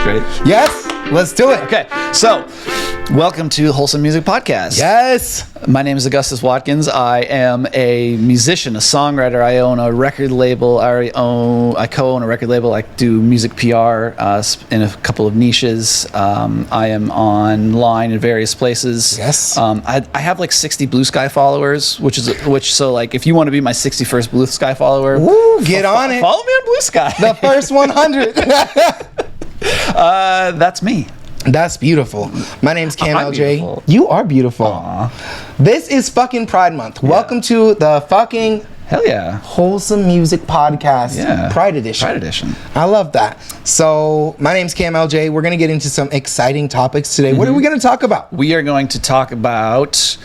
Ready? Yes, let's do it. Okay, so welcome to Wholesome Music Podcast. Yes. My name is Augustus Watkins. I am a musician, a songwriter. I own a record label. I co-own a record label. I do music PR in a couple of niches. I am online in various places. Yes. I have like 60 Blue Sky followers, so like if you want to be my 61st Blue Sky follower, Woo, get on it. Follow me on Blue Sky. The first 100. That's me. That's beautiful. My name's Cam I'm LJ. beautiful. You are beautiful. Aww. This is fucking Pride Month. Welcome to the fucking Hell yeah. Wholesome Music Podcast. Yeah. Pride Edition. Pride Edition. I love that. So, my name's Cam LJ. We're going to get into some exciting topics today. What are we going to talk about? We are going to talk about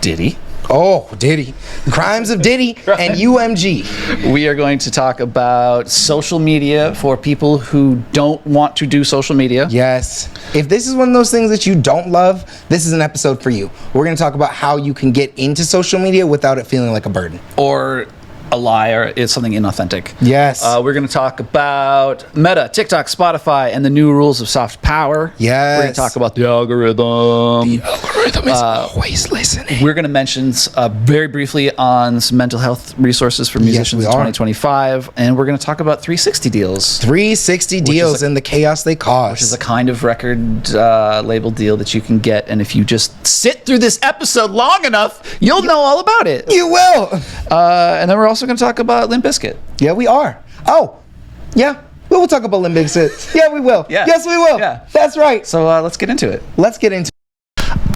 Diddy. Oh, Diddy. Crimes of Diddy and UMG. We are going to talk about social media for people who don't want to do social media. Yes. If this is one of those things that you don't love, this is an episode for you. We're going to talk about how you can get into social media without it feeling like a burden. Or a lie, or it's something inauthentic. Yes. We're going to talk about Meta, TikTok, Spotify, and the new rules of soft power. Yes. We're going to talk about the algorithm. The algorithm is always listening. We're going to mention very briefly on some mental health resources for musicians in 2025. And we're going to talk about 360 deals. 360 deals and the chaos they cause. Which is a kind of record label deal that you can get. And if you just sit through this episode long enough, you'll know all about it. You will. And then we're also going to talk about Limp Bizkit. Yeah, we are. Oh, yeah. We will talk about Limp Bizkit. Yeah, we will. Yeah. Yes, we will. Yeah. That's right. So let's get into it. Let's get into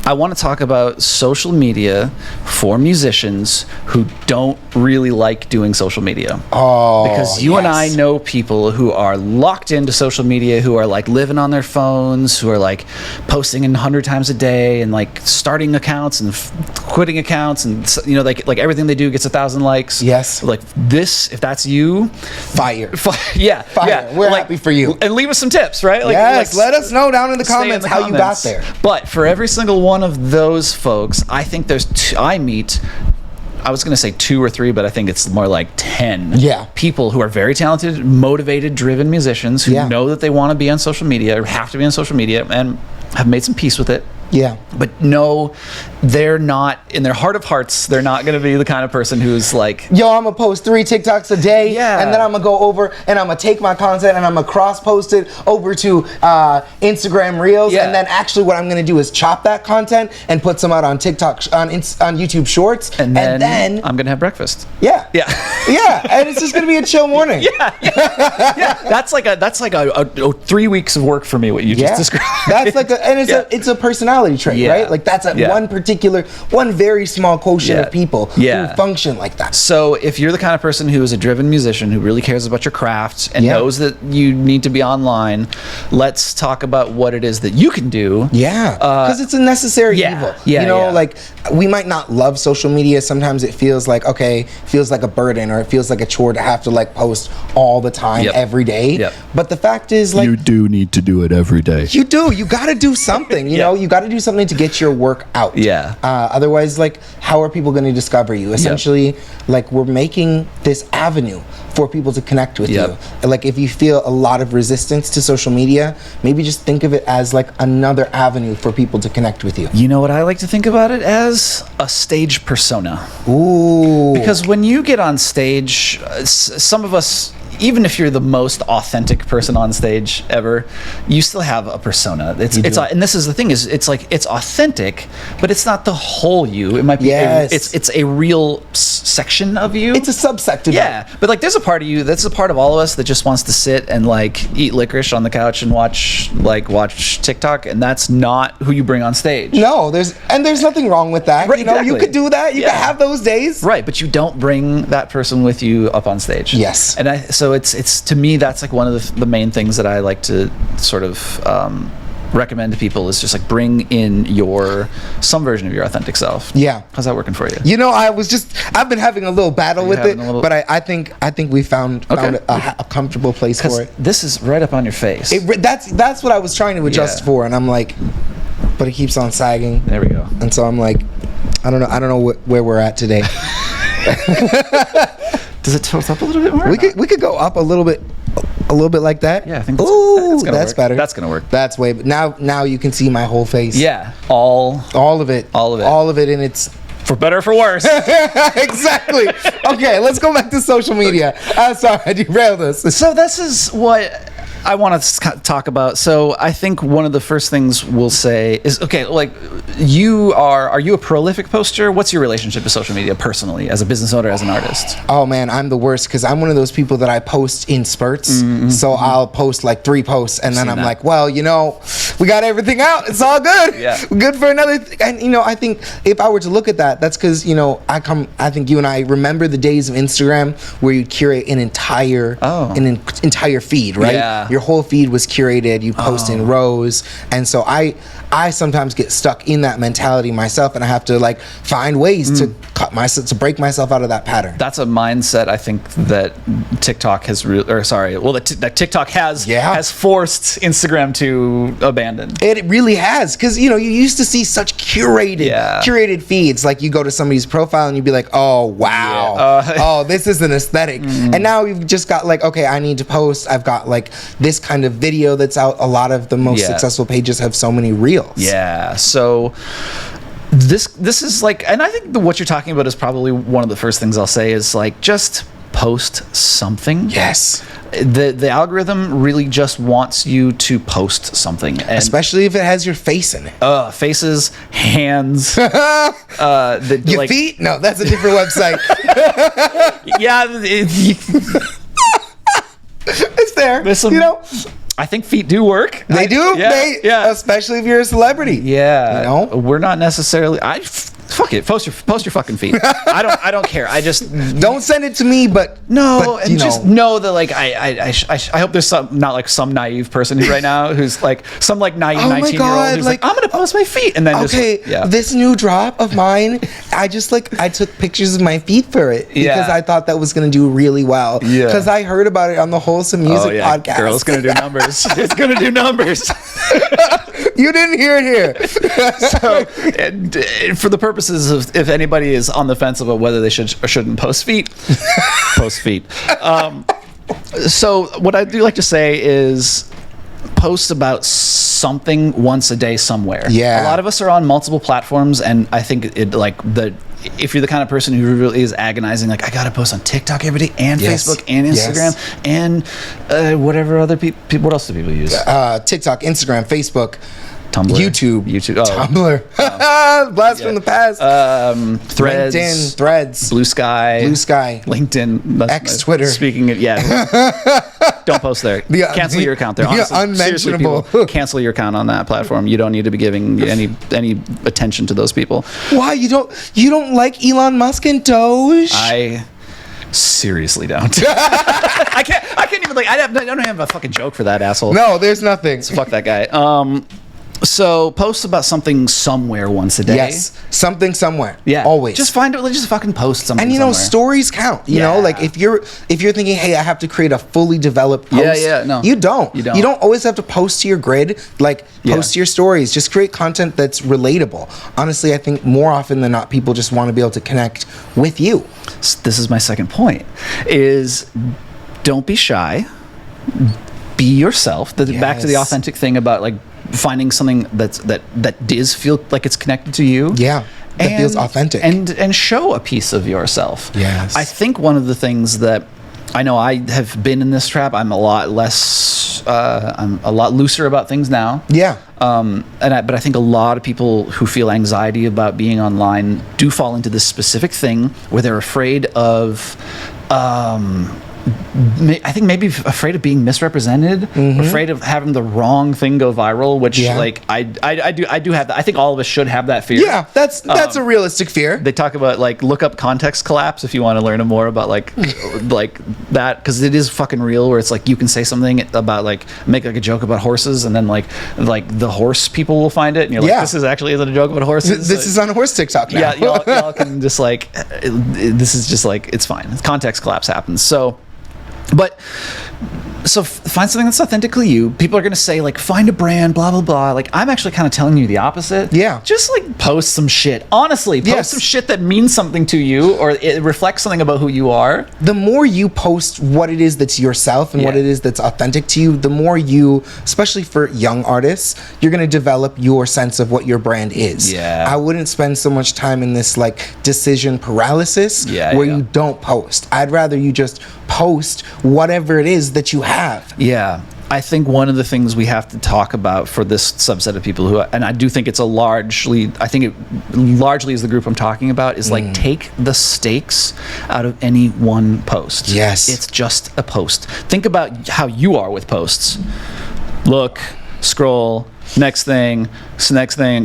I want to talk about social media for musicians who don't really like doing social media. Oh, because you and I know people who are locked into social media, who are like living on their phones, who are like posting 100 times a day and like starting accounts and quitting accounts, and you know, like everything they do gets 1,000 likes. Yes. Like this, if that's you, fire. Yeah. Fire. Yeah. We're happy for you. And leave us some tips, right? Yes. Let us know down in the comments how you got there. But for every single one of those folks, I think I was going to say 2 or 3, but I think it's more like 10 people who are very talented, motivated, driven musicians who know that they want to be on social media or have to be on social media and have made some peace with it. Yeah. But no, they're not, in their heart of hearts, they're not going to be the kind of person who's like, yo, I'm going to post 3 TikToks a day. Yeah. And then I'm going to go over and I'm going to take my content and I'm going to cross post it over to Instagram Reels. Yeah. And then actually what I'm going to do is chop that content and put some out on TikTok, on YouTube Shorts. And then I'm going to have breakfast. Yeah. Yeah. Yeah. And it's just going to be a chill morning. Yeah. That's like a 3 weeks of work for me, what you just described. That's like it's a personality trait, right? Like that's one very small quotient of people who function like that. So if you're the kind of person who is a driven musician who really cares about your craft and knows that you need to be online, let's talk about what it is that you can do. Yeah, because it's a necessary evil. Yeah, you know, like we might not love social media. Sometimes it feels like a burden, or it feels like a chore to have to like post all the time every day. But the fact is, like, you do need to do it every day. You do. You got to do something. You know, you got to do something to get your work out. Yeah. Otherwise, like, how are people going to discover you? Essentially, like, we're making this avenue for people to connect with you. Like, if you feel a lot of resistance to social media, maybe just think of it as like another avenue for people to connect with you. You know what I like to think about it as? A stage persona. Ooh. Because when you get on stage, some of us, even if you're the most authentic person on stage ever, you still have a persona. And this is the thing, is it's like it's authentic, but it's not the whole you. It might be it's a real section of you. It's a subsect of you. But like there's a part of you that's a part of all of us that just wants to sit and like eat licorice on the couch and watch TikTok, and that's not who you bring on stage. No, there's nothing wrong with that. Right, you know, exactly. you could do that. You could have those days. Right, but you don't bring that person with you up on stage. Yes. And so it's to me, that's like one of the main things that I like to sort of recommend to people, is just like bring in some version of your authentic self. Yeah. How's that working for you? You know, I've been having a little battle with it, but I think we found a comfortable place for it. This is right up on your face. That's what I was trying to adjust for, and I'm like, but it keeps on sagging. There we go. And so I'm like, I don't know where we're at today. Does it tilt up a little bit more? We could go up a little bit. A little bit like that? Yeah, I think Ooh, gonna that's work. better. That's gonna work. That's way. Now you can see my whole face. Yeah, all of it. All of it in its. For better or for worse. Exactly. Okay, let's go back to social media. Sorry, I derailed us. So this is what I want to talk about. So I think one of the first things we'll say is, okay, like are you a prolific poster? What's your relationship to social media personally, as a business owner, as an artist? Oh man, I'm the worst because I'm one of those people that I post in spurts. So I'll post like 3 posts and then I'm like, well, we got everything out. It's all good. Yeah. Good for another and I think if I were to look at that, that's because, I think you and I remember the days of Instagram where you'd curate an entire feed, right? Yeah. Your whole feed was curated. You post in rows, and so I sometimes get stuck in that mentality myself, and I have to like find ways to break myself out of that pattern. That's a mindset I think that TikTok has that TikTok has forced Instagram to abandon. It really has, because you used to see such curated feeds. Like you go to somebody's profile and you'd be like, oh wow, oh this is an aesthetic, and now you've just got like, okay, I need to post. I've got like this kind of video that's out. A lot of the most successful pages have so many reels. Yeah, so this is like, and I think what you're talking about is probably one of the first things I'll say is like, just post something. Yes. The algorithm really just wants you to post something, and especially if it has your face in it. Faces, hands, your feet. No, that's a different website. Yeah, it's there. I think feet do work. They do. Yeah. Especially if you're a celebrity. Yeah. We're not necessarily. Fuck it. Post your fucking feet. I don't care. I just don't send it to me. But just know that like I hope there's some naive person right now who's like some like naive 19-year-old who's like, I'm gonna post my feet, and then this new drop of mine, I took pictures of my feet for it because I thought that was gonna do really well. Yeah. Because I heard about it on the Wholesome Music podcast. Girl, it's gonna do numbers. It's gonna do numbers. You didn't hear it here. So, and for the purposes of if anybody is on the fence about whether they should or shouldn't post feet, post feet. So what I do like to say is post about something once a day somewhere. Yeah. A lot of us are on multiple platforms, and I think if you're the kind of person who really is agonizing, like I gotta post on TikTok every day and Facebook and Instagram and whatever other people. What else do people use? TikTok, Instagram, Facebook, Tumblr, YouTube, Tumblr, blast from the past, Threads, LinkedIn, Threads, Blue Sky, LinkedIn, X, Twitter. Speaking of, don't post there. Cancel your account there. Honestly, unmentionable. People, cancel your account on that platform. You don't need to be giving any attention to those people. Why you don't like Elon Musk and Doge? I seriously don't. I can't even I don't have a fucking joke for that asshole. No, there's nothing. So fuck that guy. So post about something somewhere once a day. Yes, something somewhere. Yeah, always. Just find it. Just fucking post something. And somewhere. Stories count. You know, like if you're thinking, hey, I have to create a fully developed post. No, you don't. You don't always have to post to your grid. Post to your stories. Just create content that's relatable. Honestly, I think more often than not, people just want to be able to connect with you. This is my second point: is don't be shy. Be yourself. Back to the authentic thing about like finding something that does feel like it's connected to you. Yeah. That feels authentic. And show a piece of yourself. Yes. I think one of the things that I know I have been in this trap, I'm a lot looser about things now. Yeah. But I think a lot of people who feel anxiety about being online do fall into this specific thing where they're afraid of I think maybe afraid of being misrepresented, afraid of having the wrong thing go viral, which I do have that. I think all of us should have that fear. Yeah, that's a realistic fear. They talk about look up context collapse if you want to learn more about like that, because it is fucking real, where it's like you can say something about make a joke about horses, and then like the horse people will find it, and you're like, this is actually isn't a joke about horses. This is on horse TikTok now. Yeah, y'all can just this is just it's fine. Context collapse happens. So. But So find something that's authentically you. People are going to say, like, find a brand, blah, blah, blah. Like, I'm actually kind of telling you the opposite. Yeah. Just, like, post some shit. Honestly, post some shit that means something to you, or it reflects something about who you are. The more you post what it is that's yourself and what it is that's authentic to you, the more you, especially for young artists, you're going to develop your sense of what your brand is. Yeah. I wouldn't spend so much time in this, like, decision paralysis where you don't post. I'd rather you just post whatever it is that you have. Yeah. I think one of the things we have to talk about for this subset of people who, and I do think it's largely is the group I'm talking about, is like, take the stakes out of any one post. Yes. It's just a post. Think about how you are with posts. Look, scroll, next thing,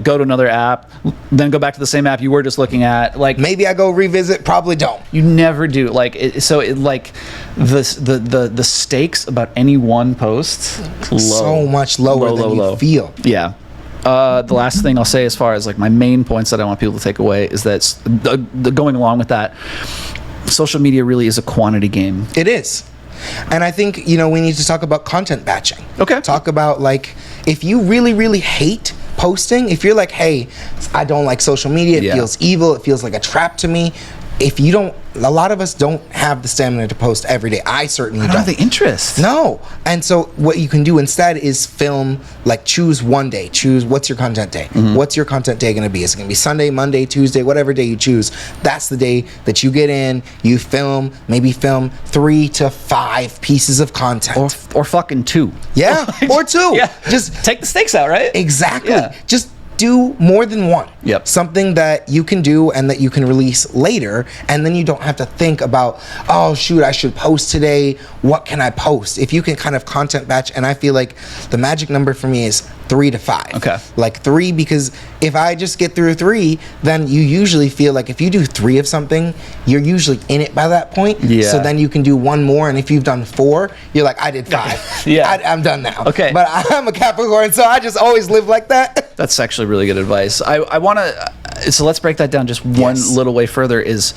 go to another app, then go back to the same app you were just looking at. Like, maybe I go revisit, probably don't. You never do. Like, the stakes about any one post, so much lower than you feel. Yeah. The last thing I'll say, as far as like my main points that I want people to take away, is that going along with that, social media really is a quantity game. It is. And I think, we need to talk about content batching. Okay. Talk about, like, if you really, really hate posting, if you're like, hey, I don't like social media, it feels evil, it feels like a trap to me. If you don't, a lot of us don't have the stamina to post every day. I certainly don't. I don't have the interest. No. And so what you can do instead is film, like, choose one day. Choose, what's your content day? What's your content day going to be? Is it going to be Sunday, Monday, Tuesday, whatever day you choose? That's the day that you get in, you film, maybe film 3 to 5 pieces of content. Or fucking 2. Yeah, or 2. Yeah. Just take the stakes out, right? Exactly. Yeah. Just do more than one. Yep. Something that you can do and that you can release later, and then you don't have to think about, oh shoot, I should post today. What can I post? If you can kind of content batch, and I feel like the magic number for me is 3 to 5. Okay. Like 3, because if I just get through 3, then you usually feel like if you do 3 of something, you're usually in it by that point. Yeah. So then you can do 1 more, and if you've done 4, you're like, I did 5. Yeah. I'm done now. Okay. But I'm a Capricorn, so I just always live like that. That's actually really good advice. I want to, so let's break that down just one little way further. Is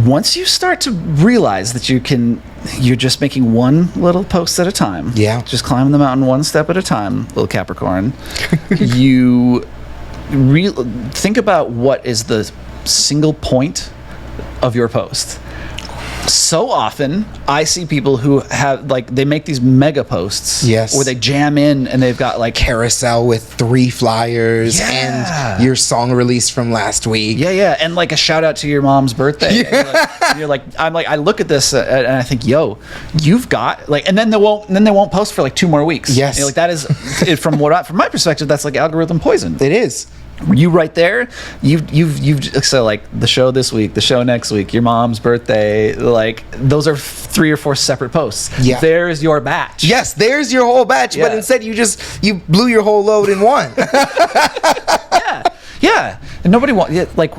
once you start to realize that you're just making one little post at a time. Yeah. Just climbing the mountain one step at a time, little Capricorn. You think about what is the single point of your post. So often I see people who have, like, they make these mega posts, or they jam in and they've got like carousel with 3 flyers and your song release from last week, and like a shout out to your mom's birthday. You're like, I'm like, I look at this and I think, yo, you've got, like, and then they won't post for like 2 more weeks. Like, that is from my perspective, that's like algorithm poison. It is. You right there, you've so like the show this week, the show next week, your mom's birthday, like those are 3 or 4 separate posts. Yeah. There's your batch. Yes, there's your whole batch, but instead you blew your whole load in one. Yeah. And nobody like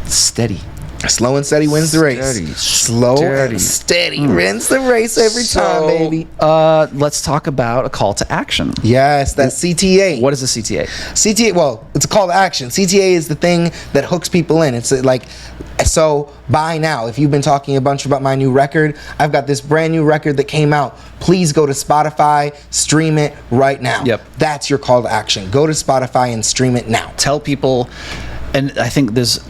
steady. Slow and steady wins the race. Slow and steady wins the race every time, baby. Let's talk about a call to action. Yes, that's CTA. What is a CTA? CTA, well, it's a call to action. CTA is the thing that hooks people in. It's like, so buy now. If you've been talking a bunch about my new record, I've got this brand new record that came out. Please go to Spotify, stream it right now. Yep. That's your call to action. Go to Spotify and stream it now. Tell people, and I think there's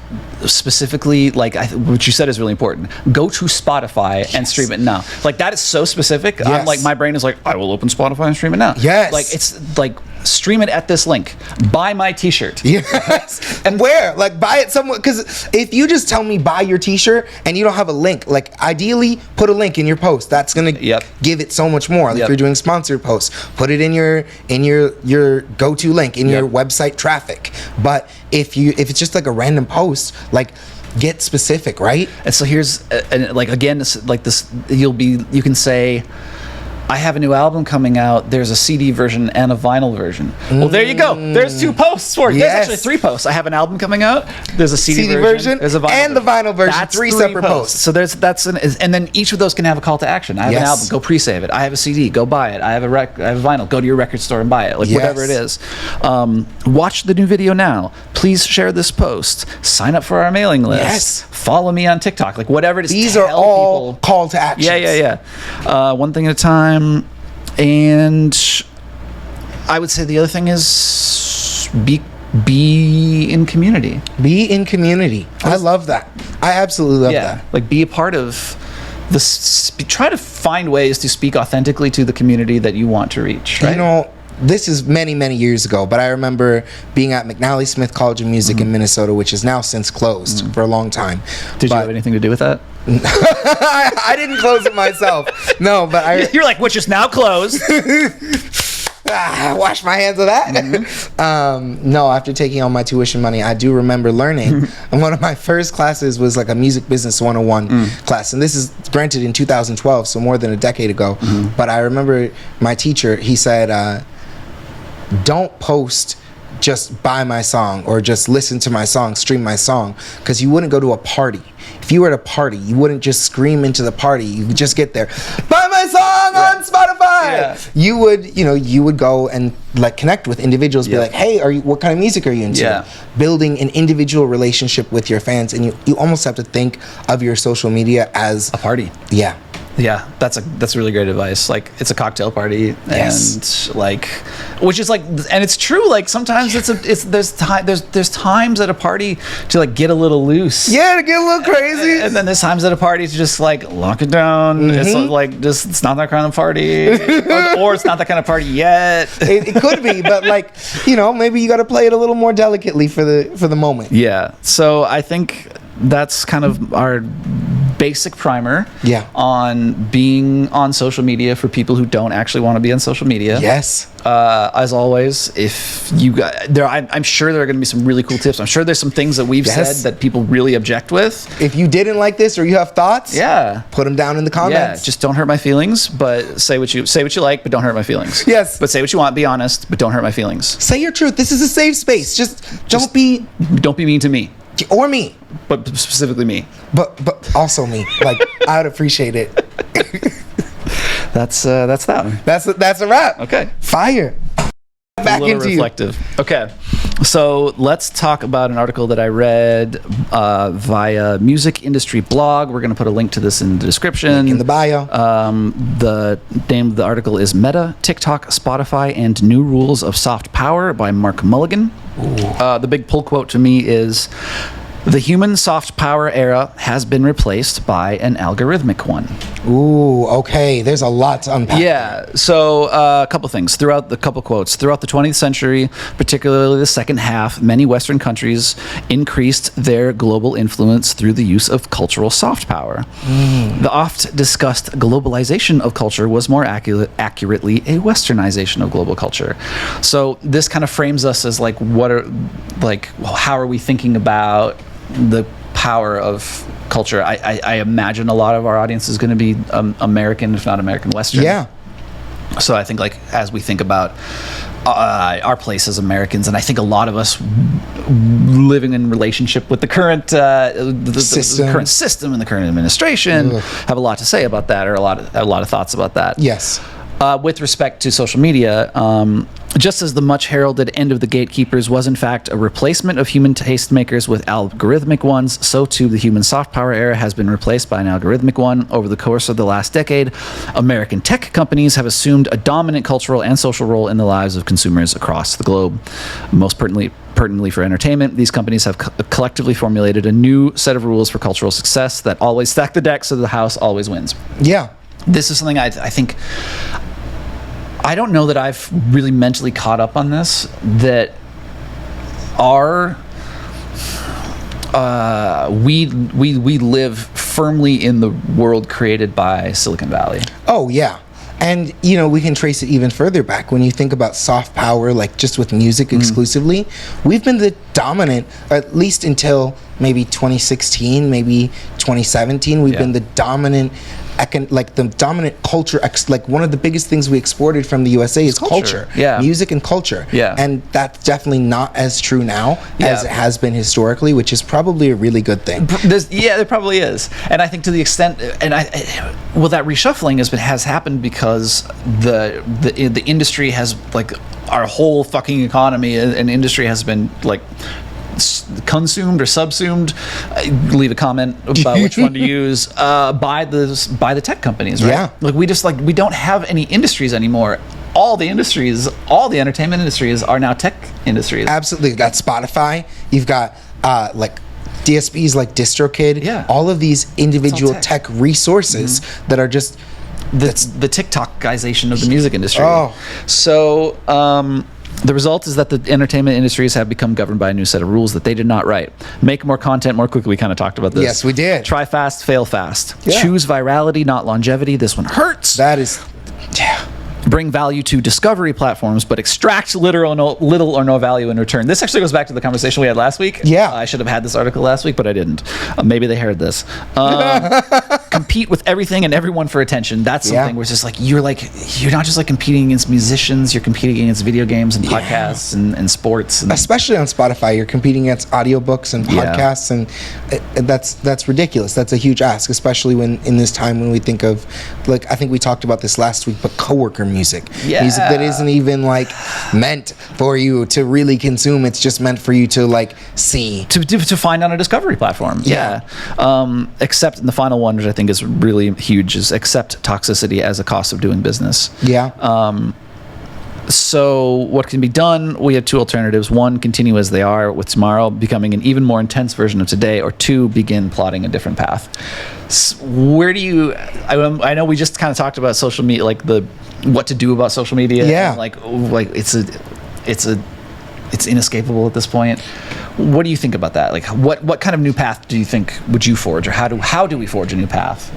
specifically, like, what you said is really important. Go to Spotify and stream it now. Like, that is so specific. I'm like, my brain is like, I will open Spotify and stream it now. Yes. Like, it's like, stream it at this link. Buy my t-shirt. Yes. And where? Like, buy it somewhere. Because if you just tell me buy your t-shirt and you don't have a link, like, ideally put a link in your post. That's gonna give it so much more. Like, if you're doing sponsored posts, put it in your go-to link in your website traffic. But if it's just like a random post, like, get specific, right? And so here's like, again, this, like this, you can say, I have a new album coming out. There's a CD version and a vinyl version. Well, there you go. There's 2 posts for it. There's actually 3 posts. I have an album coming out. There's a CD version. There's a vinyl and the vinyl version. That's 3 separate posts. So and then each of those can have a call to action. I have an album. Go pre-save it. I have a CD. Go buy it. I have a vinyl. Go to your record store and buy it. Like whatever it is. Watch the new video now. Please share this post. Sign up for our mailing list. Yes. Follow me on TikTok. Like whatever it is. These are all call to actions. Yeah. One thing at a time. And I would say the other thing is be in community. Be in community. I love that. I absolutely love that. Like be a part of this. Try to find ways to speak authentically to the community that you want to reach. Right? You know, this is many, many years ago, but I remember being at McNally Smith College of Music in Minnesota, which is now since closed for a long time. Did you have anything to do with that? I didn't close it myself. No, but you're like, which is now closed. Wash my hands of that. No, after taking all my tuition money, I do remember learning. And one of my first classes was like a music business 101 class. And this is granted in 2012, so more than a decade ago. But I remember my teacher, he said, don't post just buy my song or just listen to my song, stream my song, because you wouldn't go to a party. If you were at a party, you wouldn't just scream into the party. You would just get there, buy my song on Spotify. You would go and like connect with individuals, be like, hey, what kind of music are you into? Building an individual relationship with your fans, and you almost have to think of your social media as a party. Yeah, that's really great advice. Like it's a cocktail party, and like, which is like, and it's true. Like sometimes there's times at a party to like get a little loose. Yeah, to get a little crazy. And then there's times at a party to just like lock it down. It's like just it's not that kind of party, or it's not that kind of party yet. It could be, but like maybe you got to play it a little more delicately for the moment. Yeah. So I think that's kind of our basic primer on being on social media for people who don't actually want to be on social media. Yes. As always, if you got I'm sure there are going to be some really cool tips. I'm sure there's some things that we've said that people really object with. If you didn't like this or you have thoughts, put them down in the comments. Just don't hurt my feelings, but say what you like, but don't hurt my feelings. Yes. But say what you want, be honest, but don't hurt my feelings. Say your truth. This is a safe space. Just don't be mean to me. Or me. But specifically me. But also me. Like, I would appreciate it. That's that. That's a wrap. Okay. Fire. Back into reflective. Okay. So let's talk about an article that I read via Music Industry Blog. We're going to put a link to this in the description. Link in the bio. The name of the article is Meta, TikTok, Spotify, and New Rules of Soft Power by Mark Mulligan. The big pull quote to me is, the human soft power era has been replaced by an algorithmic one. Ooh, okay. There's a lot to unpack. Yeah. So a couple things. Throughout the 20th century, particularly the second half, many Western countries increased their global influence through the use of cultural soft power. The oft discussed globalization of culture was more accurately a westernization of global culture. So this kind of frames us as like, how are we thinking about the power of culture? I imagine a lot of our audience is going to be American, if not American Western. Yeah. So I think as we think about our place as Americans, and I think a lot of us living in relationship with the current the current system and the current administration have a lot to say about that, or a lot of thoughts about that. Yes. With respect to social media, just as the much heralded end of the gatekeepers was in fact a replacement of human tastemakers with algorithmic ones, so too the human soft power era has been replaced by an algorithmic one. Over the course of the last decade, American tech companies have assumed a dominant cultural and social role in the lives of consumers across the globe. Most pertinently for entertainment, these companies have collectively formulated a new set of rules for cultural success that always stack the deck so the house always wins. Yeah. This is something I think... I don't know that I've really mentally caught up on this, that we live firmly in the world created by Silicon Valley. Oh, yeah. And, we can trace it even further back. When you think about soft power, like just with music exclusively, we've been the dominant, at least until maybe 2016, maybe 2017, we've been the dominant like the dominant culture, like one of the biggest things we exported from the USA is culture. Yeah. Music and culture. Yeah. And that's definitely not as true now as it has been historically, which is probably a really good thing. There probably is. And I think to the extent, and that reshuffling has happened because the industry has, like, our whole fucking economy and industry has been, like, consumed or subsumed. Leave a comment about which one to use by the tech companies, right? Yeah. Like, we don't have any industries anymore. All the entertainment industries are now tech industries. Absolutely. You've got Spotify. You've got like DSPs like DistroKid. Yeah. all of these individual tech resources that are just the TikTokization of the music industry. Oh. So the result is that the entertainment industries have become governed by a new set of rules that they did not write. Make more content more quickly. We kind of talked about this. Yes, we did. Try fast, fail fast. Yeah. Choose virality, not longevity. This one hurts. that is Bring value to discovery platforms, but extract little or no value in return. This actually goes back to the conversation we had last week. Yeah. I should have had this article last week, but I didn't. Maybe they heard this. Compete with everything and everyone for attention. That's something where it's just like you're not just like competing against musicians. You're competing against video games and podcasts and sports. And especially on Spotify, you're competing against audiobooks and podcasts, and that's ridiculous. That's a huge ask, especially in this time when we think of, like, I think we talked about this last week, but coworker music that isn't even like meant for you to really consume. It's just meant for you to like see, to find on a discovery platform. Except in the final one, which I think is really huge, is accept toxicity as a cost of doing business. So what can be done? We have two alternatives. One, continue as they are, with tomorrow becoming an even more intense version of today, or two, begin plotting a different path. Where do you, I know we just kind of talked about social media, like what to do about social media. Yeah. And like it's inescapable at this point. What do you think about that? Like what kind of new path do you think would you forge, or how do we forge a new path?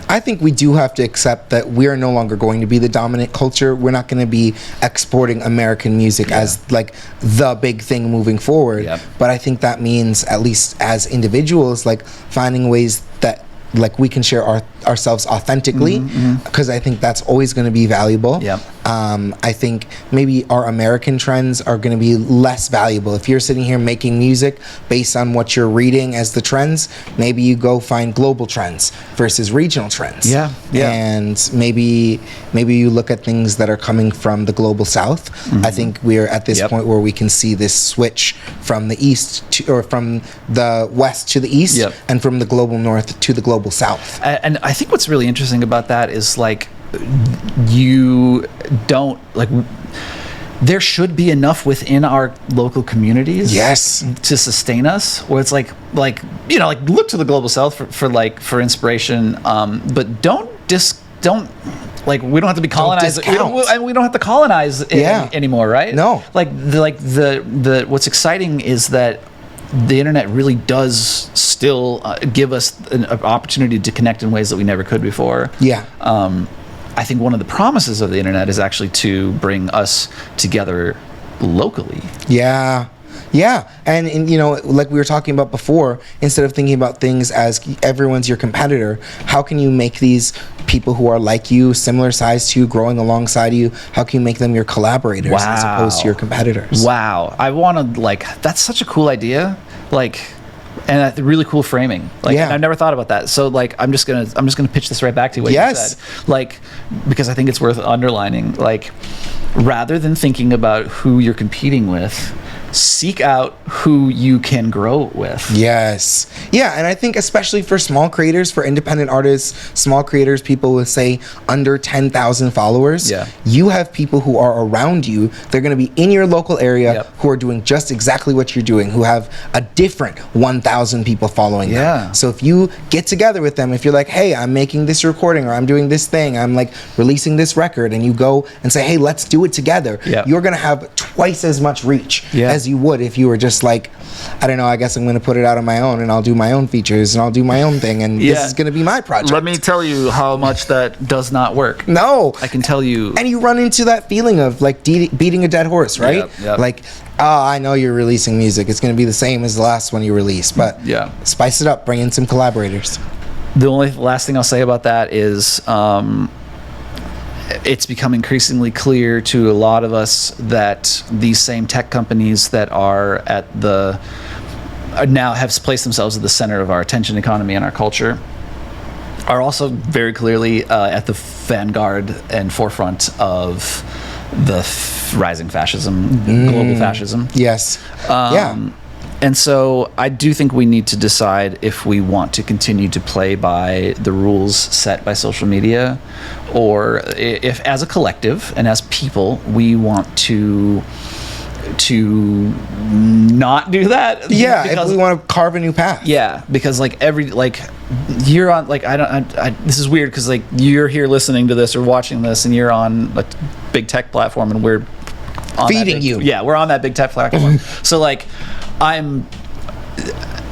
I think we do have to accept that we are no longer going to be the dominant culture. We're not going to be exporting American music as like the big thing moving forward. But I think that means, at least as individuals, like finding ways that like we can share ourselves authentically, because I think that's always going to be valuable. I think maybe our American trends are going to be less valuable. If you're sitting here making music based on what you're reading as the trends, maybe you go find global trends versus regional trends. And maybe you look at things that are coming from the global South. I think we're at this point where we can see this switch from the East to, or from the West to the East, and from the global North to the global South. And I think what's really interesting about that is, like, you don't, like, there should be enough within our local communities to sustain us, where it's like you know, like, look to the global South for inspiration, but don't like, we don't have to be colonized. We don't have to colonize it anymore, right? No. The what's exciting is that the internet really does still give us an opportunity to connect in ways that we never could before. I think one of the promises of the internet is actually to bring us together locally. And you know, like we were talking about before, instead of thinking about things as everyone's your competitor, how can you make these people who are like you, similar size to you, growing alongside you, how can you make them your collaborators as opposed to your competitors? I want to, like, that's such a cool idea, like, and a really cool framing. Like, and I've never thought about that. So, like, I'm just gonna pitch this right back to you, what you said. Like, because I think it's worth underlining. Like, rather than thinking about who you're competing with, seek out who you can grow with. And I think especially for small creators, for independent artists, small creators, people with, say, under 10,000 followers, you have people who are around you. They're going to be in your local area who are doing just exactly what you're doing, who have a different 1,000 people following them. So if you get together with them, if you're like, hey, I'm making this recording, or I'm doing this thing, I'm like releasing this record, and you go and say, hey, let's do it together, you're going to have twice as much reach as you would if you were just like, I don't know, I guess I'm going to put it out on my own, and I'll do my own features, and I'll do my own thing, and this is going to be my project. Let me tell you how much that does not work. No. I can tell you. And you run into that feeling of like beating a dead horse, right? Like, oh, I know you're releasing music. It's going to be the same as the last one you released, but spice it up, bring in some collaborators. The only last thing I'll say about that is it's become increasingly clear to a lot of us that these same tech companies that are now have placed themselves at the center of our attention economy and our culture are also very clearly at the vanguard and forefront of the rising fascism, global fascism. Yes. And so I do think we need to decide if we want to continue to play by the rules set by social media, or if as a collective and as people we want to not do that. Yeah, if we want to carve a new path. Yeah, because you're on, this is weird because you're here listening to this or watching this and you're on a big tech platform and we're on feeding you. Yeah, we're on that big tech platform. So I'm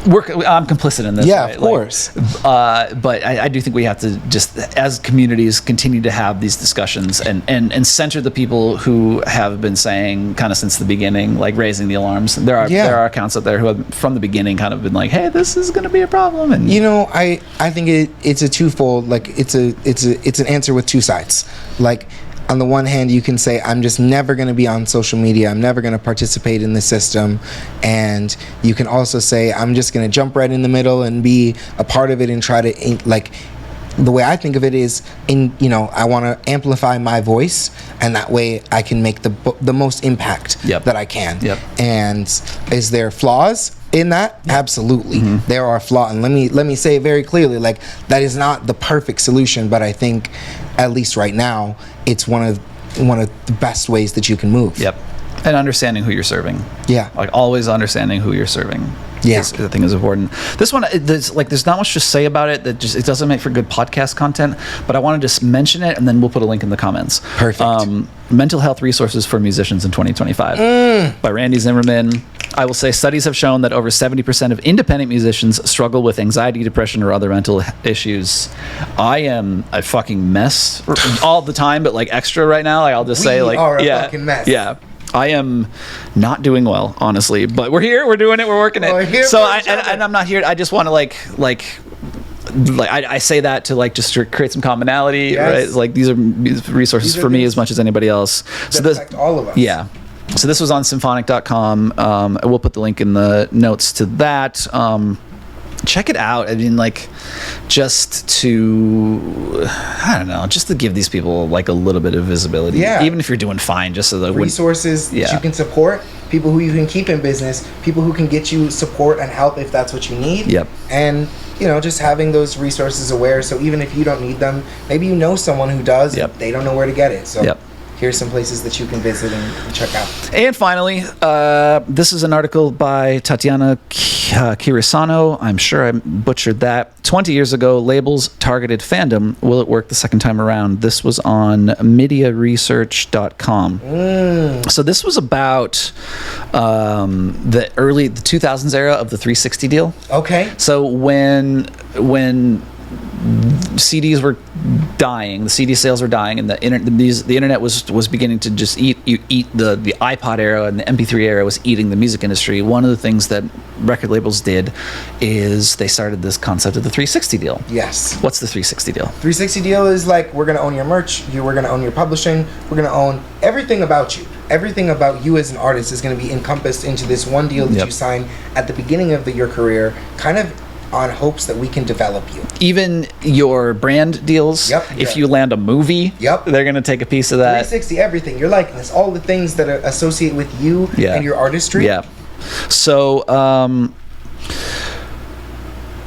complicit in this. Yeah, right? of course. But I do think we have to just, as communities, continue to have these discussions and center the people who have been saying kind of since the beginning, raising the alarms. There are accounts out there who have from the beginning kind of been like, hey, this is going to be a problem. And I think it's a twofold. It's an answer with two sides. On the one hand, you can say, I'm just never going to be on social media. I'm never going to participate in the system. And you can also say, I'm just going to jump right in the middle and be a part of it and try to, the way I think of it is, I want to amplify my voice, and that way I can make the most impact that I can. Yep. And is there flaws in that? Absolutely. There are flaws. And let me say it very clearly, that is not the perfect solution, but I think, at least right now, it's one of the best ways that you can move. Yep. And understanding who you're serving. Yeah. Always understanding who you're serving. Yeah. I think is important. This one, there's not much to say about it. It doesn't make for good podcast content. But I want to just mention it, and then we'll put a link in the comments. Perfect. Mental health resources for musicians in 2025 by Randy Zimmerman. I will say studies have shown that over 70% of independent musicians struggle with anxiety, depression, or other mental issues. I am a fucking mess all the time, but extra right now. I'll just say we are a fucking mess. Yeah. I am not doing well, honestly, but we're here, we're doing it, we're working it. We're here so for each other. And I'm not here. I just want to I say that to just to create some commonality, Yes. right? These are resources for me as much as anybody else. So That affect all of us. Yeah. So this was on symphonic.com. I will put the link in the notes to that. Check it out. I mean, just to give these people a little bit of visibility. Yeah. Even if you're doing fine, just so that resources that you can support, people who you can keep in business, people who can get you support and help if that's what you need. Yep. And just having those resources aware, so even if you don't need them, maybe you know someone who does. Yep. They don't know where to get it. So Yep. here's some places that you can visit and check out. And finally, this is an article by Tatiana Kirisano. I'm sure I butchered that. 20 years ago, labels targeted fandom. Will it work the second time around? This was on mediaresearch.com. So this was about the 2000s era of the 360 deal. Okay. So when CDs were dying, the CD sales were dying, and the internet was beginning to just eat the iPod era, and the MP3 era was eating the music industry. One of the things that record labels did is they started this concept of the 360 deal. Yes. What's the 360 deal? 360 deal is we're going to own your merch, we're going to own your publishing, we're going to own everything about you. Everything about you as an artist is going to be encompassed into this one deal that you sign at the beginning of your career, kind of on hopes that we can develop you. Even your brand deals. Yep. If you land a movie, Yep. they're going to take a piece of that. 360, everything. Your likeness, all the things that are associated with you and your artistry. Yeah. So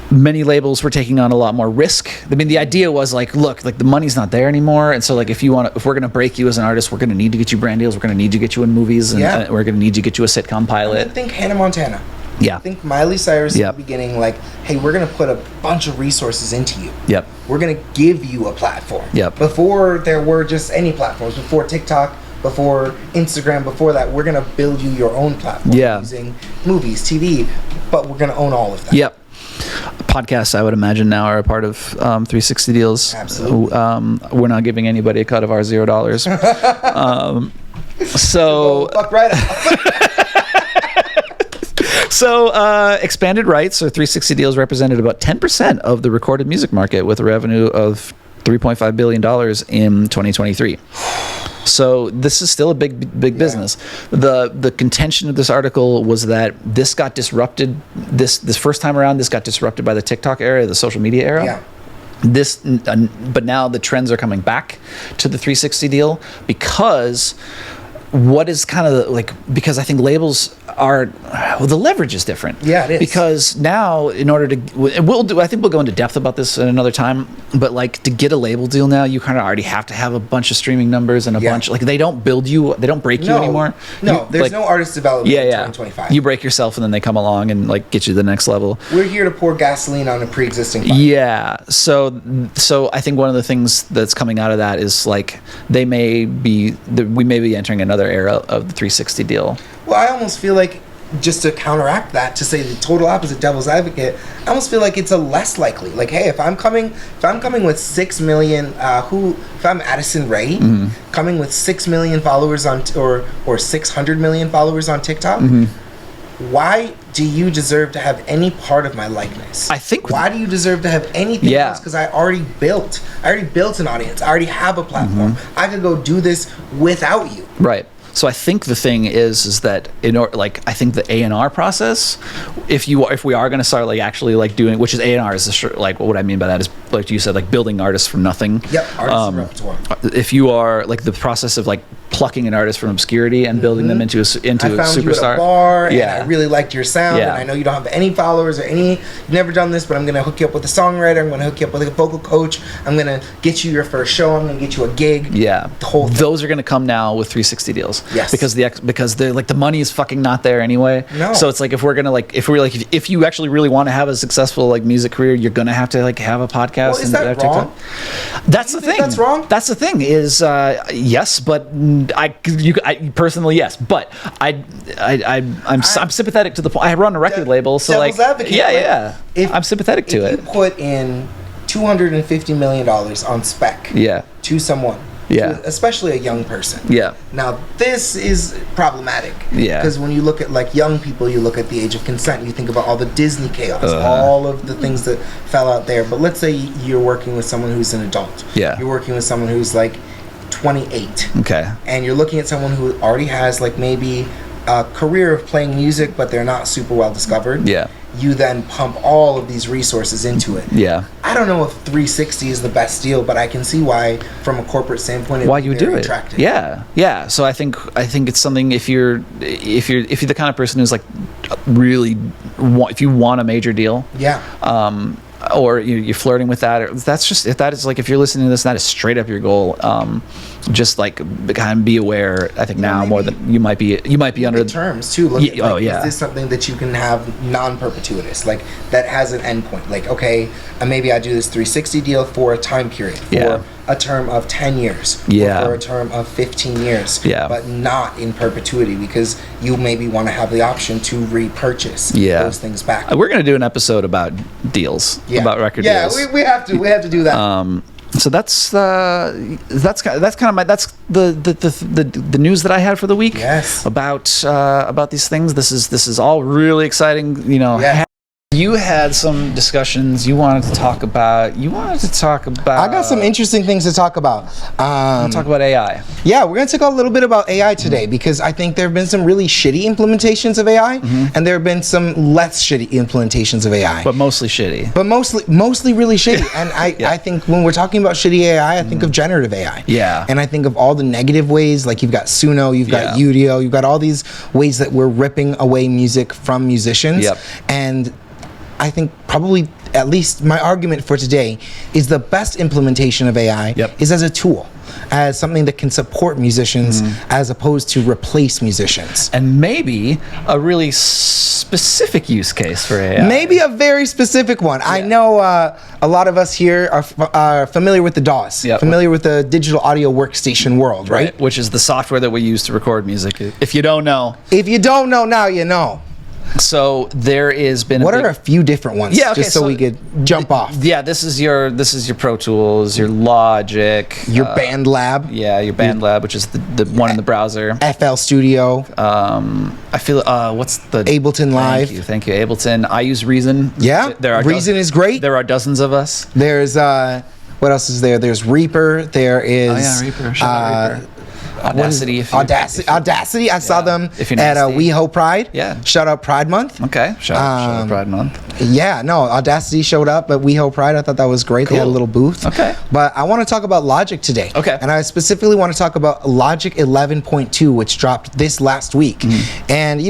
many labels were taking on a lot more risk. I mean, the idea was look, the money's not there anymore, and so if we're going to break you as an artist, we're going to need to get you brand deals. We're going to need to get you in movies, and we're going to need to get you a sitcom pilot. I think Hannah Montana. Yeah. I think Miley Cyrus at the beginning, hey, we're going to put a bunch of resources into you. Yep. We're going to give you a platform. Yep. Before there were just any platforms, before TikTok, before Instagram, before that, we're going to build you your own platform using movies, TV, but we're going to own all of that. Yep. Podcasts, I would imagine, now are a part of 360 deals. Absolutely. We're not giving anybody a cut of our $0. So fuck right up. So expanded rights or 360 deals represented about 10% of the recorded music market with a revenue of $3.5 billion in 2023. So this is still a big business. The contention of this article was that this got disrupted. This first time around, this got disrupted by the TikTok era, the social media era. Yeah. But now the trends are coming back to the 360 deal because what is kind of like, because I think labels are, well, the leverage is different. Yeah, it is. Because now, in order to, I think we'll go into depth about this at another time, but like to get a label deal now, you kind of already have to have a bunch of streaming numbers and a bunch, like they don't build you, they don't break you anymore. No, there's no artist development in 2025. You break yourself and then they come along and like get you to the next level. We're here to pour gasoline on a pre-existing fire. Yeah. So I think one of the things that's coming out of that is like we may be entering another era of the 360 deal. Well, I almost feel like, just to counteract that, to say the total opposite, devil's advocate, I almost feel like it's a less likely. Like, hey, if I'm coming with 6 million, if I'm Addison Rae, coming with 6 million followers on, or 600 million followers on TikTok, why do you deserve to have any part of my likeness? I think. Why do you deserve to have anything else? Because I already built an audience. I already have a platform. I could go do this without you. Right. So I think the thing is that I think the A&R process, if we are going to start like actually like doing, which is A&R is like what I mean by that is like you said, like building artists from nothing. Yep, artists and repertoire. If you are like the process of like plucking an artist from obscurity and building them into a superstar. I found you at a bar, and I really liked your sound, Yeah. and I know you don't have any followers or you've never done this, but I'm gonna hook you up with a songwriter. I'm gonna hook you up with a vocal coach. I'm gonna get you your first show. I'm gonna get you a gig. Yeah, the whole thing. Those are gonna come now with 360 deals. Yes, because the like the money is fucking not there anyway. No. So it's like if you actually really want to have a successful like music career, you're gonna have to like have a podcast. Well, is that wrong? That's the thing. That's wrong. That's the thing. Is yes, but I personally yes, but I'm sympathetic to the point. I run a record label, so like advocate, I'm sympathetic to it. If you put in $250 million on spec, to someone. Yeah. Especially a young person. Yeah. Now, this is problematic. Yeah. Because when you look at like young people, you look at the age of consent, you think about all the Disney chaos, all of the things that fell out there. But let's say you're working with someone who's an adult. Yeah. You're working with someone who's like 28. Okay. And you're looking at someone who already has like maybe a career of playing music, but they're not super well discovered. Yeah. You then pump all of these resources into it. Yeah. I don't know if 360 is the best deal, but I can see why, from a corporate standpoint, why you would do it. Attractive. Yeah, yeah. So I think it's something if you're the kind of person who's like really if you want a major deal. Yeah. Or you're flirting with that, or that's just if you're listening to this, and that is straight up your goal. Just like kind of be aware. I think now more than you might be under the terms too. Look at, is this something that you can have non-perpetuitous, like that has an endpoint? Like, okay, maybe I do this 360 deal for a time period, for a term of 10 years, or for a term of 15 years, but not in perpetuity, because you maybe want to have the option to repurchase those things back. We're gonna do an episode about deals, about record deals. Yeah, we have to do that. So that's kind of my the news that I had for the week. Yes. About these things. This is all really exciting. You had some discussions you wanted to talk about. I got some interesting things to talk about. Talk about AI. Yeah, we're going to talk a little bit about AI today, because I think there have been some really shitty implementations of AI, and there have been some less shitty implementations of AI. But mostly shitty. But mostly really shitty. And I think when we're talking about shitty AI, I think of generative AI. Yeah. And I think of all the negative ways, like you've got Suno, you've got Udio, you've got all these ways that we're ripping away music from musicians. Yep. And I think probably, at least my argument for today, is the best implementation of AI is as a tool, as something that can support musicians as opposed to replace musicians. And maybe a really specific use case for AI. Maybe a very specific one. I know a lot of us here are familiar with the DAWs, familiar with the digital audio workstation world, right? Which is the software that we use to record music. If you don't know. If you don't know, now you know. So there has been. What are a few different ones? Yeah, okay, just so we could jump off. Yeah, this is your Pro Tools, your Logic, your Band Lab. Yeah, your Band Lab, which is the one in the browser. FL Studio. I feel what's the Ableton Live. Thank you, Ableton. I use Reason. Yeah, Reason is great. There are dozens of us. There's what else is there? There's Reaper. There is Reaper. Shout out Reaper. Audacity. Audacity. I saw them at WeHo Pride. Yeah. Shout out Pride Month. Okay. Shout out Pride Month. Yeah. No, Audacity showed up at WeHo Pride. I thought that was great. Cool. They had a little booth. Okay. But I want to talk about Logic today. Okay. And I specifically want to talk about Logic 11.2, which dropped this last week. And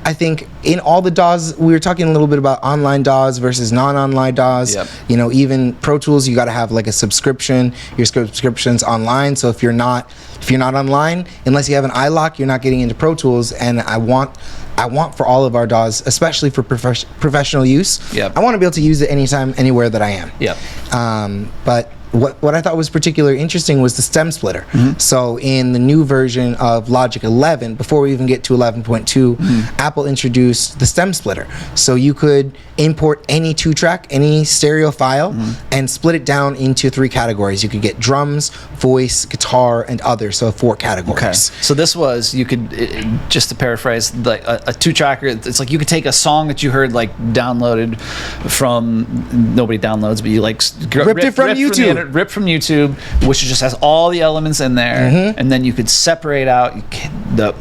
I think in all the DAWs, we were talking a little bit about online DAWs versus non-online DAWs. Yep. Even Pro Tools, you got to have like a subscription. Your subscription's online. So if you're not online, unless you have an iLock, you're not getting into Pro Tools. And I want for all of our DAWs, especially for professional use. Yep. I want to be able to use it anytime, anywhere that I am. Yep. But what I thought was particularly interesting was the stem splitter. So in the new version of Logic 11, before we even get to 11.2, Apple introduced the stem splitter. So you could import any 2-track, any stereo file, and split it down into 3 categories. You could get drums, voice, guitar, and other. So 4 categories. Okay. So this was, you could, just to paraphrase, like a 2-tracker, it's like you could take a song that you heard like downloaded from, nobody downloads, but you like ripped it from YouTube. Ripped from YouTube, which just has all the elements in there, and then you could separate out,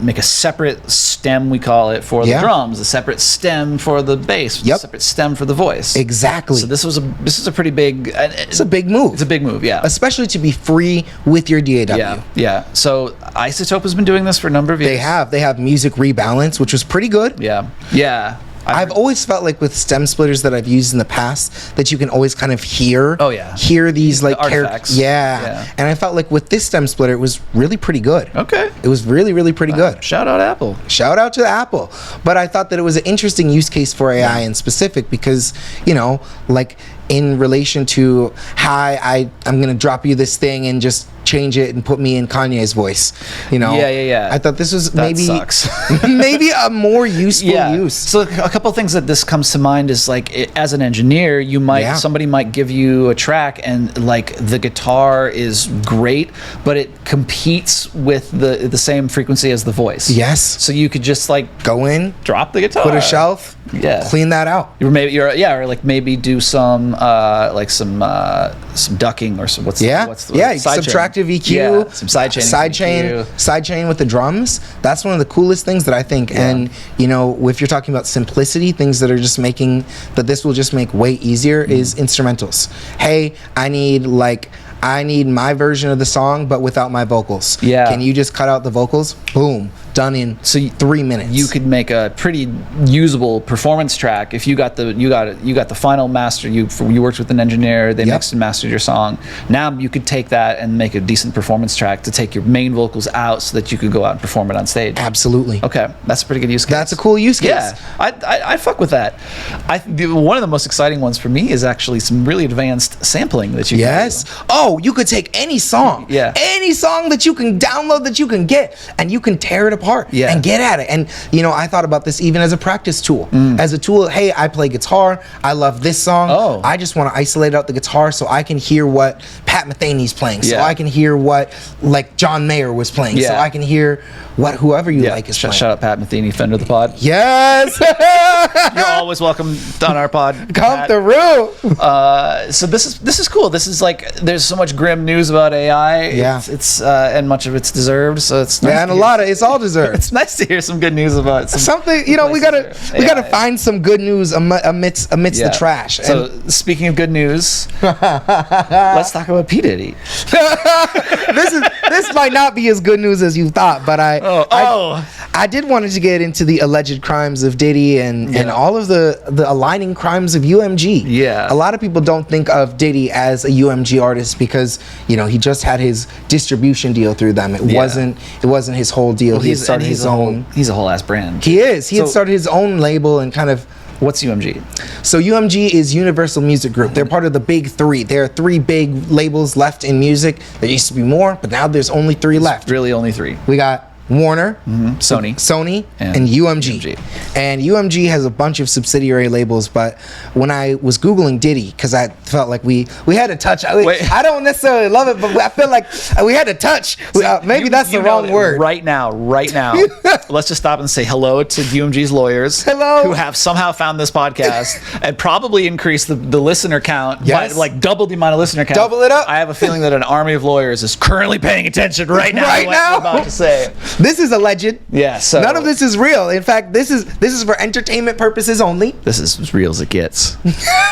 make a separate stem, we call it, for the drums, a separate stem for the bass, a separate stem for the voice. Exactly. So this is a pretty big. It's a big move. It's a big move, yeah. Especially to be free with your DAW. Yeah. So Isotope has been doing this for a number of years. They have Music Rebalance, which was pretty good. Yeah. I've always felt like with stem splitters that I've used in the past that you can always kind of hear these like artifacts. And I felt like with this stem splitter it was really pretty good. Okay. It was really, really pretty good. Shout out Apple. Shout out to Apple. But I thought that it was an interesting use case for AI in specific because, like in relation to I'm going to drop you this thing and just change it and put me in Kanye's voice, Yeah. I thought this was Sucks. maybe a more useful use. So a couple of things that this comes to mind is like as an engineer, somebody might give you a track and like the guitar is great, but it competes with the same frequency as the voice. Yes. So you could just like go in, drop the guitar, put a shelf, clean that out. Or maybe do some ducking or some what's the subtractive EQ, some sidechain with the drums. That's one of the coolest things that I think. And if you're talking about simplicity, things that are just making this will just make way easier is instrumentals. Hey, I need my version of the song but without my vocals. Yeah. Can you just cut out the vocals? Boom. Done in 3 minutes. You could make a pretty usable performance track if you got the final master. You worked with an engineer. They mixed and mastered your song. Now you could take that and make a decent performance track to take your main vocals out so that you could go out and perform it on stage. Absolutely. Okay, that's a pretty good use case. That's a cool use case. Yeah, I fuck with that. One of the most exciting ones for me is actually some really advanced sampling that you can do. Oh, you could take any song. Yeah. Any song that you can download that you can get and you can tear it apart and get at it. And I thought about this even as a practice tool. As a tool, hey, I play guitar, I love this song. Oh. I just want to isolate out the guitar so I can hear what Pat Metheny's playing. So I can hear what like John Mayer was playing. So I can hear what whoever you like is playing. Shout out Pat Metheny, friend of the pod. Yes. You're always welcome on our pod. Come through. So this is cool. This is like there's so much grim news about AI. Yeah. It's and much of it's deserved. So it's nice and it's all deserved. It's nice to hear some good news about something. We gotta find some good news amidst the trash. So speaking of good news, let's talk about P. Diddy. This might not be as good news as you thought, but I did want to get into the alleged crimes of Diddy and all of the aligning crimes of UMG. Yeah. A lot of people don't think of Diddy as a UMG artist because he just had his distribution deal through them. It wasn't his whole deal. Well, he had started his own. He's a whole ass brand. He is. He had started his own label and kind of. What's UMG? So UMG is Universal Music Group. They're part of the big 3. There are 3 big labels left in music. There used to be more, but now there's only 3 left. Really only 3. We got Warner, Sony, and UMG. And UMG has a bunch of subsidiary labels, but when I was Googling Diddy, because I felt like we had to touch. I don't necessarily love it, but I feel like we had to touch. Maybe that's the wrong word. Right now, let's just stop and say hello to UMG's lawyers. Hello. Who have somehow found this podcast and probably increased the listener count by like double the amount of listener count. Double it up. I have a feeling that an army of lawyers is currently paying attention right now. Right now. I'm about to say. This is alleged. Yeah. So none of this is real. In fact, this is for entertainment purposes only. This is as real as it gets.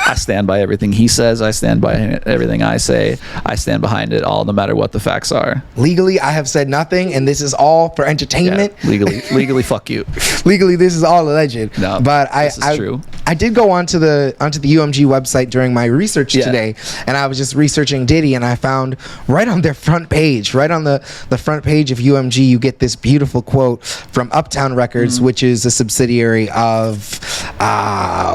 I stand by everything he says. I stand by everything I say. I stand behind it all, no matter what the facts are. Legally, I have said nothing, and this is all for entertainment. Yeah, legally, fuck you. Legally, this is all alleged. No, but this is true. I did go onto the UMG website during my research today, and I was just researching Diddy, and I found right on their front page, right on the front page of UMG, you get this beautiful quote from Uptown Records, which is a subsidiary of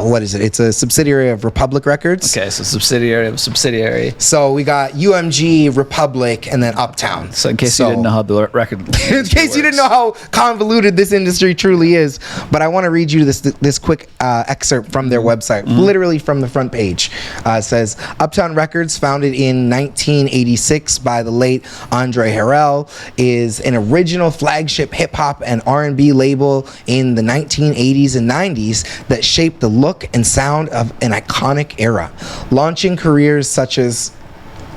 what is it? It's a subsidiary of Republic Records. Okay, so subsidiary of subsidiary. So we got UMG, Republic, and then Uptown. So in case you didn't know how the record in case you didn't know how convoluted this industry truly is, but I want to read you this quick excerpt from their website, literally from the front page. It says, Uptown Records, founded in 1986 by the late Andre Harrell, is an original flagship hip-hop and R&B label in the 1980s and 90s that shaped the look and sound of an iconic era, launching careers such as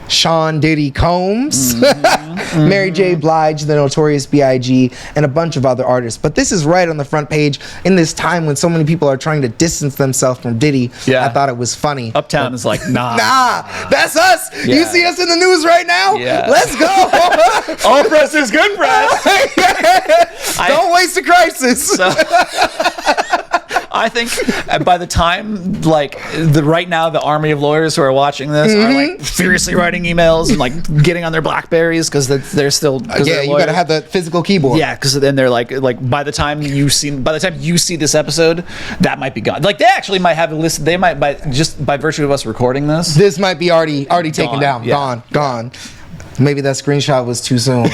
Sean Diddy Combs, Mary J. Blige, the Notorious B.I.G., and a bunch of other artists. But this is right on the front page in this time when so many people are trying to distance themselves from Diddy. I thought it was funny. Uptown is like, nah, that's us. You see us in the news right now? Let's go. All press is good press. Don't waste a crisis. I think by the time, like, right now, the army of lawyers who are watching this are like furiously writing emails and like getting on their Blackberries because they're still. You gotta have the physical keyboard. Yeah, because then they're like by the time you see this episode, that might be gone. Like they actually might have a list. They might by virtue of us recording this. This might be already taken down. Gone. Maybe that screenshot was too soon.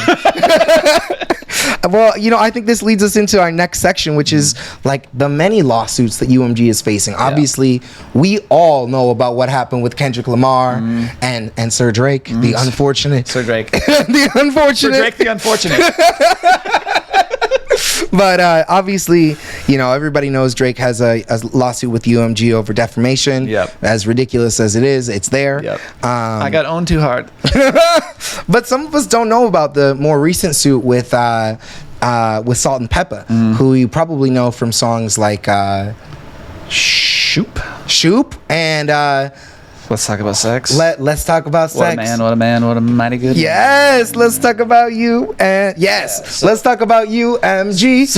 Well, I think this leads us into our next section, which is like the many lawsuits that UMG is facing. Obviously, we all know about what happened with Kendrick Lamar and Sir Drake, the unfortunate. Sir Drake. The unfortunate. Sir Drake, the unfortunate. But obviously, everybody knows Drake has a lawsuit with UMG over defamation. As ridiculous as it is, it's there. I got owned too hard. But some of us don't know about the more recent suit with Salt and Pepper, who you probably know from songs like Shoop, and Let's talk about sex. Let's talk about sex. What a man, what a mighty good man. Yes, let's talk about you. And let's talk about UMG.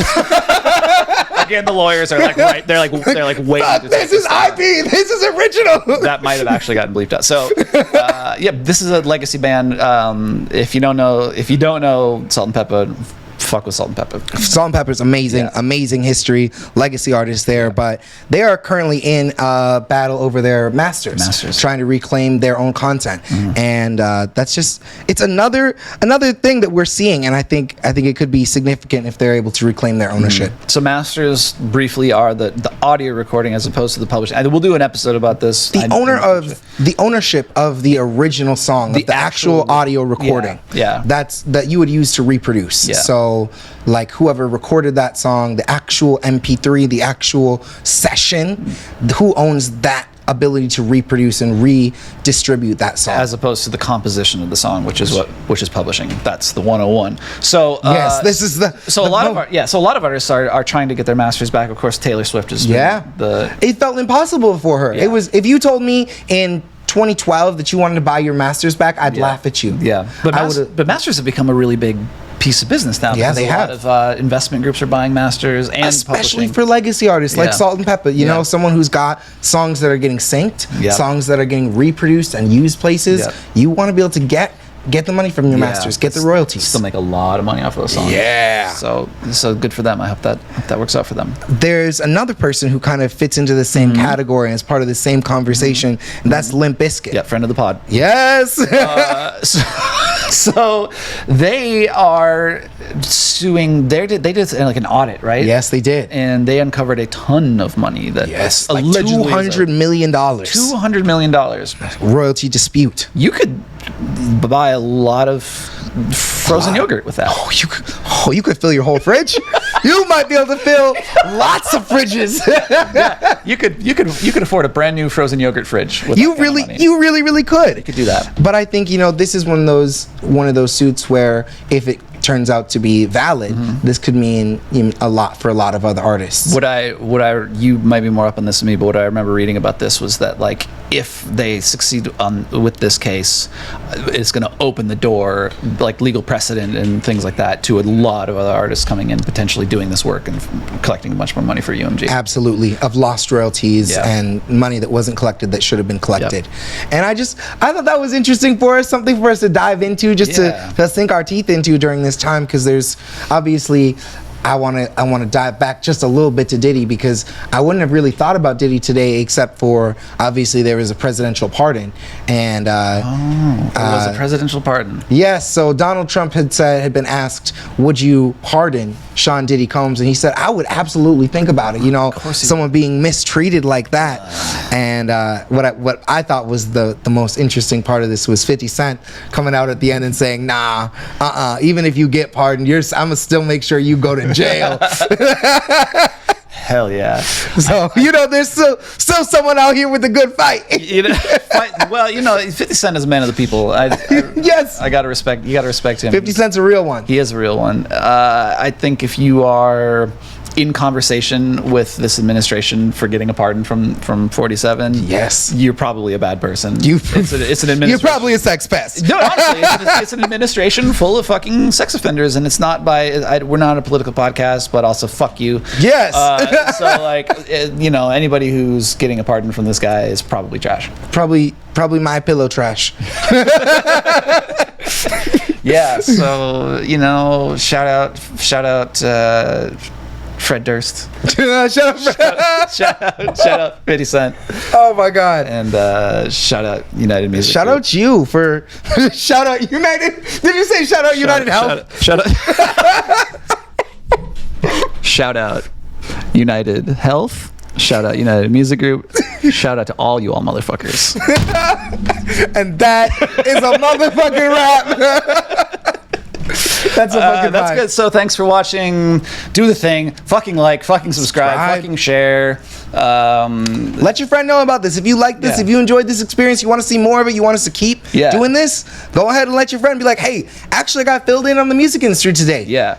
Again, the lawyers are like right. They're like waiting. This is IP. This is original. That might have actually gotten bleeped out. So, this is a legacy band. If you don't know Salt and Pepper, fuck with Salt and Pepper. Salt and Pepper's amazing, amazing history, legacy artists there, but they are currently in a battle over their masters, trying to reclaim their own content, and that's just it's another thing that we're seeing, and I think it could be significant if they're able to reclaim their ownership. So masters briefly are the audio recording as opposed to the publishing. And we'll do an episode about this. The ownership of the original song, the actual audio recording, that you would use to reproduce. So like whoever recorded that song, the actual MP3, the actual session, who owns that ability to reproduce and redistribute that song, as opposed to the composition of the song, which is publishing. That's the 101. So this is a lot of artists are trying to get their masters back. Of course, Taylor Swift is it felt impossible for her. It was, if you told me in 2012 that you wanted to buy your masters back, I'd laugh at you. But masters have become a really big piece of business now. Yeah, they have. A lot of investment groups are buying masters, and especially for legacy artists like Salt and Pepper. You know, someone who's got songs that are getting synced, songs that are getting reproduced and used places. You want to be able to get Get the money from your masters. Get the royalties. Still make a lot of money off of those songs. Yeah. So good for them. I hope that works out for them. There's another person who kind of fits into the same category and is part of the same conversation, and that's Limp Bizkit. Yeah, friend of the pod. Yes. So they are suing. They did like an audit, right? Yes, they did. And they uncovered a ton of money that like allegedly $200 million. $200 million Royalty dispute. You could buy a lot of frozen yogurt with that. You could fill your whole fridge. You might be able to fill lots of fridges. Yeah, you could afford a brand new frozen yogurt fridge. With You really could. You could do that. But I think this is one of those suits where if it turns out to be valid, this could mean a lot for a lot of other artists. You might be more up on this than me, but what I remember reading about this was that like if they succeed with this case, it's going to open the door, like legal precedent and things like that, to a lot of other artists coming in potentially doing this work and collecting much more money for UMG. Absolutely, of lost royalties and money that wasn't collected that should have been collected. And I thought that was interesting for us, something for us to dive into, just to sink our teeth into during this time, because there's obviously I want to dive back just a little bit to Diddy, because I wouldn't have really thought about Diddy today except for obviously there was a presidential pardon, and it was a presidential pardon. Yes, so Donald Trump had been asked, would you pardon Sean Diddy Combs, and he said, I would absolutely think about it. Someone being mistreated like that. And what I thought was the most interesting part of this was 50 Cent coming out at the end and saying, nah, even if you get pardoned, I'm gonna still make sure you go to jail. Hell yeah. So there's still someone out here with a good fight. 50 Cent is a man of the people. Yes. You gotta respect him. 50 Cent's a real one. He is a real one. I think if you are in conversation with this administration for getting a pardon from 47, yes, you're probably a bad person. It's an administration. You're probably a sex pest. No, honestly, it's an administration full of fucking sex offenders, and it's not we're not a political podcast, but also fuck you. Yes. So anybody who's getting a pardon from this guy is probably trash. Probably my pillow trash. Yeah. So shout out. Fred Durst. shout out 50 Cent. Oh my God. And shout out United Music. Shout out you for shout out United. Did you say shout out United Health? Shout out United Health. Shout out United Music Group. Shout out to all you all motherfuckers. And that is a motherfucking rap. That's a fucking that's good. So thanks for watching. Do the thing. Fucking like. Fucking subscribe. Fucking share. Let your friend know about this. If you like this, if you enjoyed this experience, you want to see more of it, you want us to keep doing this, go ahead and let your friend be like, hey, actually I got filled in on the music industry today. Yeah.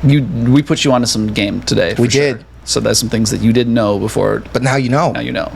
We put you onto some game today. We did. So there's some things that you didn't know before. But now you know. Now you know.